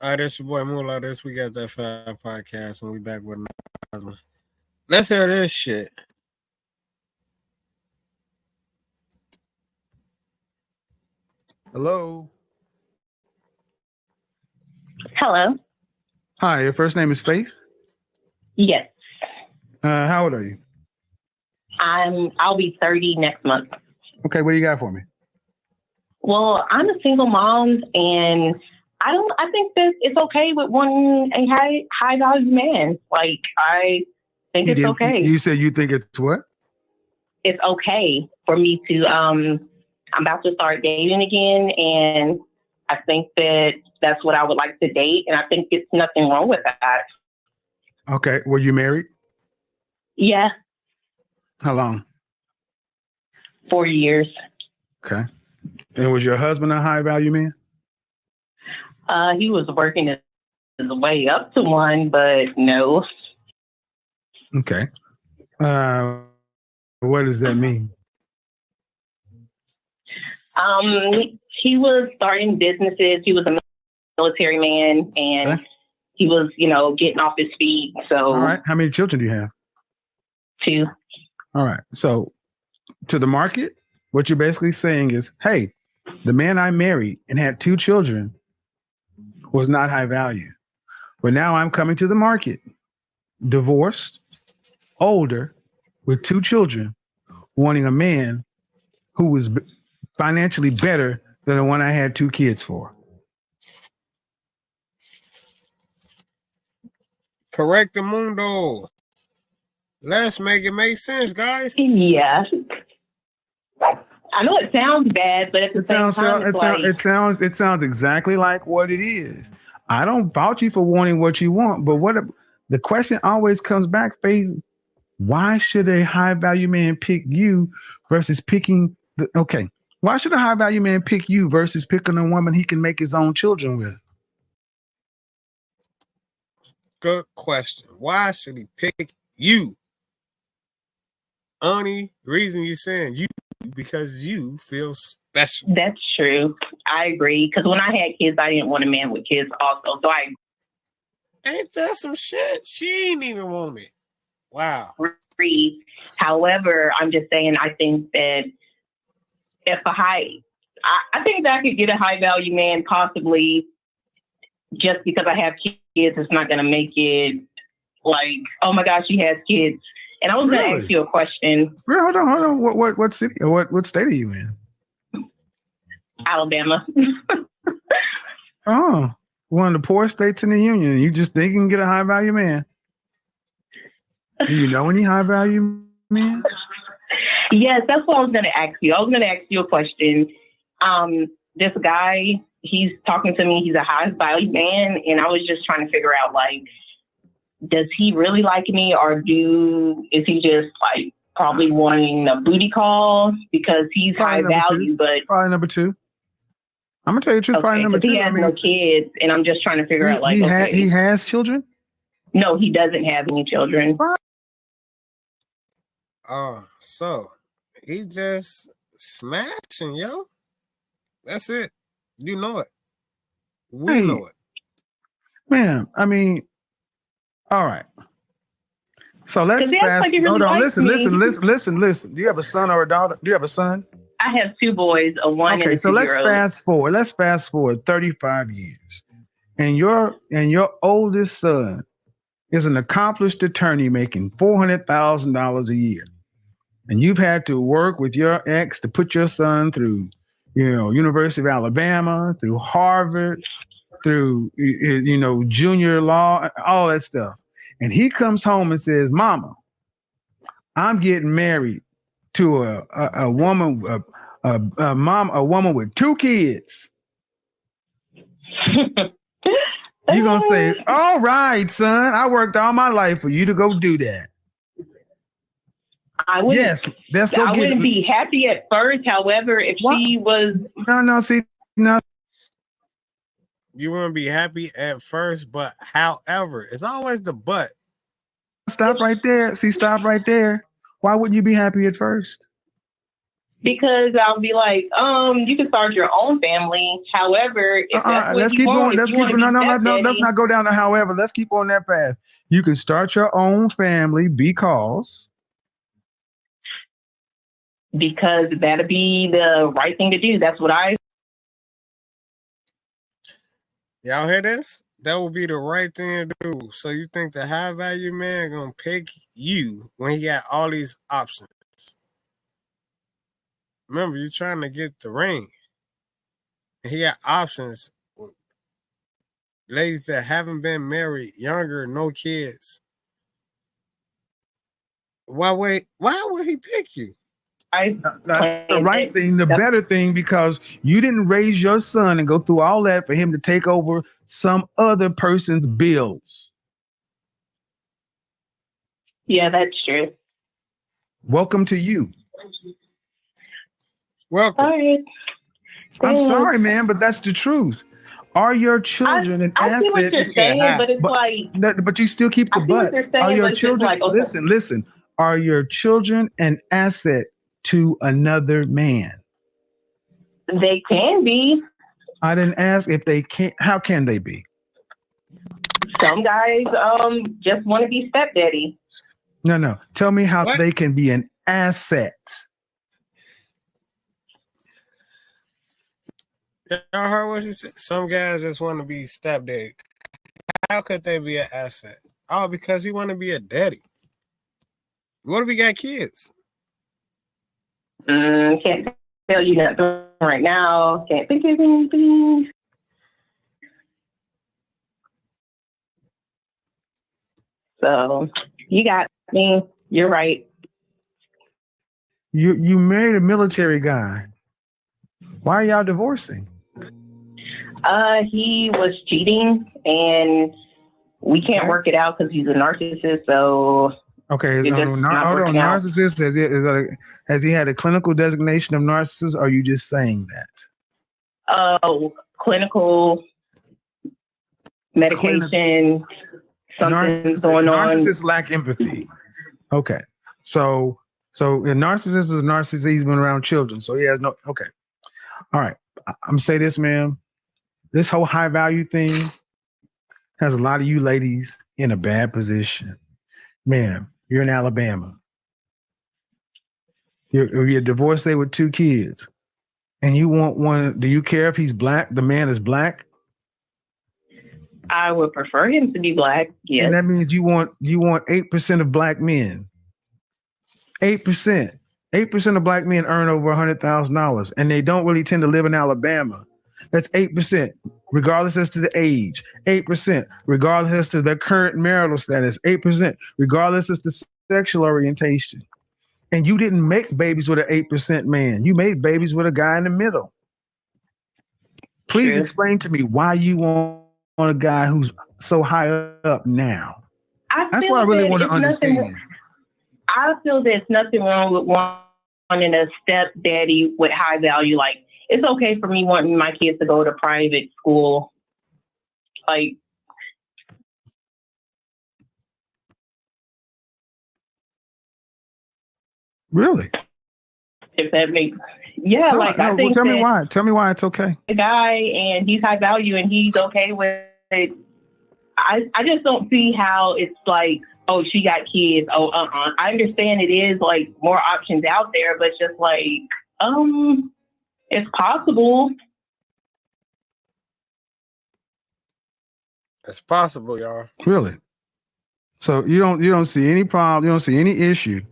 All right, this your boy Moolah. This we got that five podcast, and we back with another one. Let's hear this shit. Hello. Hello. Hi, your first name is Faith. Yes, How old are you? I'll be 30 next month. Okay, what do you got for me? Well, I'm a single mom, and I think that it's okay with wanting a high value man. Like, I think You it's didn't. okay. You said you think it's what? It's okay for me to I'm about to start dating again, and I think that that's what I would like to date, and I think it's nothing wrong with that. Okay, were you married? Yeah, How long? 4 years. Okay. And was your husband a high value man? He was working his way up to one, but no. Okay. What does that mean? He was starting businesses. He was a military man, and Okay. he was, getting off his feet. So, All right. How many children do you have? 2. All right. So, to the market, what you're basically saying is, hey, the man I married and had 2 children was not high value. But now I'm coming to the market, divorced, older, with 2 children, wanting a man who was financially better than the one I had 2 kids for. Correct the mundo. Let's make it make sense, guys. Yeah. I know it sounds bad, but at the same time, it's like, It sounds exactly like what it is. I don't fault you for wanting what you want, but the question always comes back, Faith, why should a high value man pick you versus picking okay? Why should a high value man pick you versus picking a woman he can make his own children with? Good question. Why should he pick you? Only reason you're saying you because you feel special. that's true. I agree. Because when I had kids, I didn't want a man with kids also. So I Ain't that some shit? She ain't even want it. Wow. agree. However, I'm just saying, I think that if I think that I could get a high value man possibly just because I have kids. It's not going to make it like, oh my gosh, she has kids. And I was going to Really? ask you a question. Hold on. What city? What state are you in? Alabama. Oh, one of the poorest states in the union. You just think you can get a high value man? Do you know any high value men? Yes, that's what I was going to ask you. I was going to ask you a question. This guy, he's talking to me. He's a high value man, and I was just trying to figure out, like, does he really like me, or is he just like probably wanting a booty call because he's Probably high number value? two. But Probably number two. I'm gonna tell you the truth. Probably okay, number because he two. I has no mean, kids, and I'm just trying to figure out, like, he has children. no, he doesn't have any children. Oh, so he just smashing, yo. That's it. You know it. We Hey, know it. man. I mean, all right. So let's 'Cause he acts fast. like he really Hold on. likes Listen. Do you have a son or a daughter? Do you have a son? I have 2 boys, a 1 and Okay, a so 2-year-old. Let's fast forward 35 years, and your oldest son is an accomplished attorney making $400,000 a year, and you've had to work with your ex to put your son through, University of Alabama, through Harvard, through junior law, all that stuff, and he comes home and says, "Mama, I'm getting married to a woman, a woman with 2 kids." You're gonna say, "All right, son, I worked all my life for you to go do that." I wouldn't. Yes, let's go I get wouldn't it. be happy at first. However, if What? she was, No, see, no. You wouldn't be happy at first, but however, it's always the but. Stop right there. See, stop right there. Why wouldn't you be happy at first? Because I'll be like, you can start your own family. However, if that's what Let's you keep want, going. if Let's you keep want to no, be no, no, no. Let's stepdaddy, not go down to however. Let's keep on that path. You can start your own family because that'd be the right thing to do. That's what I. Y'all hear this? That would be the right thing to do. So you think the high value man gonna pick you when he got all these options? Remember, you're trying to get the ring. And he got options. Ladies that haven't been married, younger, no kids. Why would he pick you? that's the right thing, the better thing, because you didn't raise your son and go through all that for him to take over some other person's bills. Yeah, that's true. Welcome to you. Welcome. All right. I'm sorry, man, but that's the truth. Are your children an I see what asset? you're saying, but it's But you still keep the I see what but. you're saying, Are your but it's just children? like, okay. Listen. Are your children an asset to another man? They can be. I didn't ask if they can't. How can they be? Some guys just want to be stepdaddy. No. Tell me how What? they can be an asset. Y'all heard what she said? Some guys just want to be stepdaddy. How could they be an asset? Oh, because he want to be a daddy. What if he got kids? Can't tell you nothing right now. Can't think of anything. So you got me. You're right. You married a military guy. Why are y'all divorcing? He was cheating, and we can't work it out because he's a narcissist. So okay, not working out. narcissist. Has he had a clinical designation of narcissist? Or are you just saying that? Clinical medication. Something's going on. Narcissists lack empathy. Okay, so a narcissist is a narcissist. He's been around children, so he has no. Okay, all right. I'm gonna say this, ma'am. This whole high value thing has a lot of you ladies in a bad position. Ma'am, you're in Alabama. You're divorced with 2 kids, and you want one. Do you care if he's black? The man is black. I would prefer him to be black. Yes. And that means you want 8% of black men. 8%. 8% of black men earn over $100,000, and they don't really tend to live in Alabama. That's 8%, regardless as to the age. 8%, regardless as to their current marital status. 8%, regardless as to sexual orientation. And you didn't make babies with an 8% man. You made babies with a guy in the middle. Please explain to me why you want a guy who's so high up now. That's what I really want to understand. I feel there's nothing wrong with wanting a stepdaddy with high value. Like, it's okay for me wanting my kids to go to private school. Like, really? If that makes, yeah, no, like no, I think. Tell me why. Tell me why it's okay. The guy and he's high value and he's okay with it. I just don't see how it's like, oh, she got kids. Oh, I understand it is like more options out there, but it's just like, it's possible. It's possible, y'all. Really? So you don't see any problem, you don't see any issue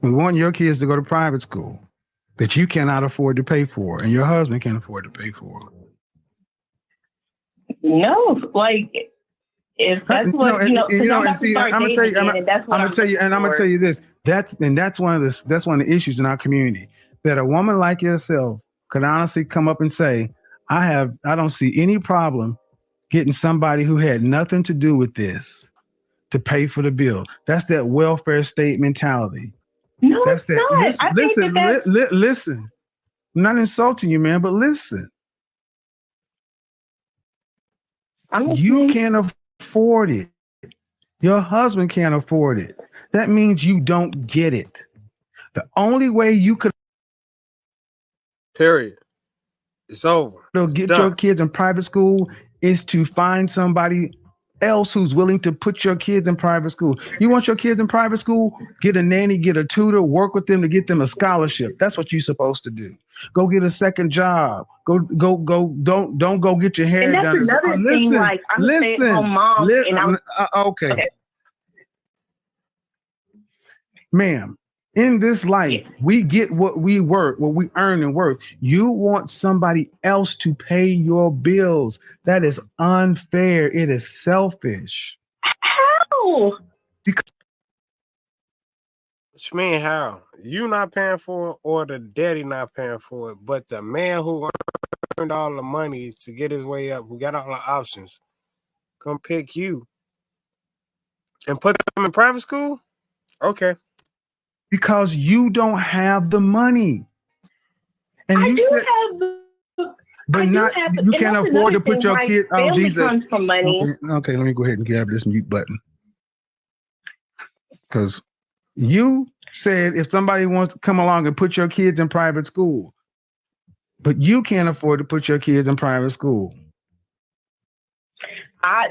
with wanting your kids to go to private school that you cannot afford to pay for and your husband can't afford to pay for? No, like if that's what I'm gonna tell you this. That's one of the issues in our community, that a woman like yourself could honestly come up and say, I don't see any problem getting somebody who had nothing to do with this to pay for the bill. That's that welfare state mentality. No, that's that. Listen. I'm not insulting you, man, but listen. You can't afford it. Your husband can't afford it. That means you don't get it. The only way you could Period. It's over. To It's get done. your kids in private school is to find somebody else who's willing to put your kids in private school. You want your kids in private school? Get a nanny, get a tutor, work with them to get them a scholarship. That's what you're supposed to do. Go get a second job. Go. Don't go get your hair And that's done. another thing. Like, I'm a stay-at-home mom, and I'm okay. Okay. Ma'am, in this life, we get what we work, what we earn and worth. You want somebody else to pay your bills. That is unfair. It is selfish. how? Which mean how? You not paying for it or the daddy not paying for it, but the man who earned all the money to get his way up, who got all the options, come pick you and put them in private school? Okay. Because you don't have the money. And I you do said, have but I do not have, you and can't that's afford to another put thing, your like, kid. Oh, family Jesus. comes from money. Okay, let me go ahead and grab this mute button. Because you said if somebody wants to come along and put your kids in private school, but you can't afford to put your kids in private school.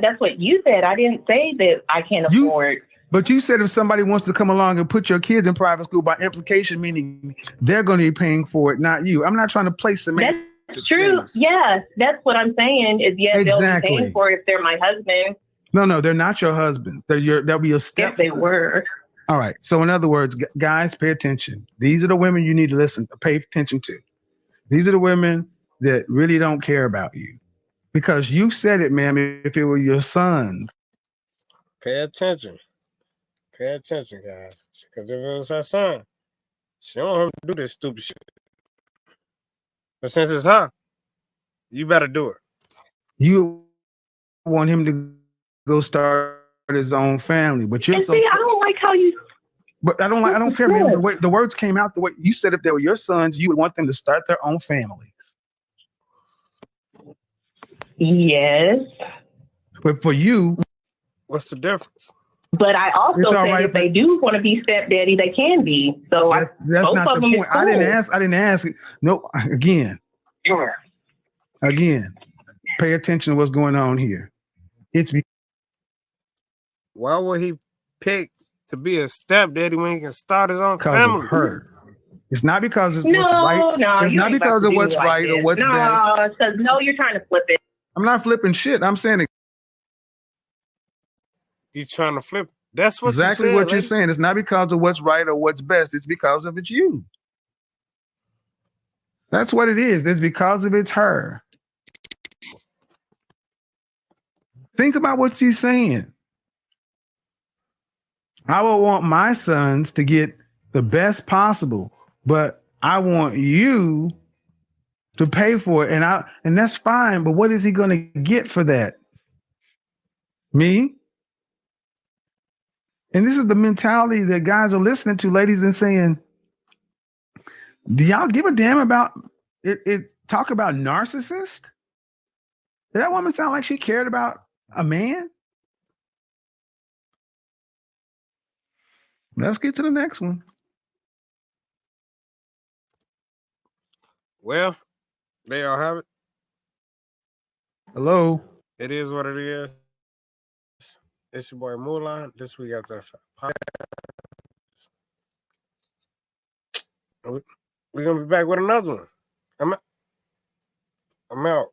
That's what you said. I didn't say that I can't afford. But you said if somebody wants to come along and put your kids in private school, by implication, meaning they're going to be paying for it, not you. I'm not trying to place semantics. That's true. Yeah, that's what I'm saying. Is they'll be paying for it if they're my husband. No, they're not your husband. They'll be a step. If they were. All right. So in other words, guys, pay attention. These are the women you need to pay attention to. These are the women that really don't care about you. Because you said it, ma'am, if it were your sons. Pay attention. Pay attention, guys. Because if it was her son, she don't have to do this stupid shit. But since it's her, you better do it. You want him to go start his own family, but you're I don't like how you. But I don't care, man. The way the words came out, the way you said, if they were your sons, you would want them to start their own families. Yes. But for you, what's the difference? But I also said right if they do want to be stepdaddy, they can be. So that's both not of the them point. I didn't ask. No, again. Sure. Again, pay attention to what's going on here. Why would he pick to be a stepdaddy when he can start his own because family? of her. It's not because it's what's right. No, it's not because of what's right or what's best. No, you're trying to flip it. I'm not flipping shit. I'm saying He's trying to flip. That's what exactly you said, what you're saying. It's not because of what's right or what's best. It's because of it's you. That's what it is. It's because of it's her. Think about what she's saying. I would want my sons to get the best possible, but I want you to pay for it, and that's fine. But what is he going to get for that? Me? And this is the mentality that guys are listening to, ladies, and saying, do y'all give a damn about it? Talk about narcissist? Did that woman sound like she cared about a man? Let's get to the next one. Well, there y'all have it. Hello. It is what it is. It's your boy Moolah. This week after we're gonna be back with another one. I'm out.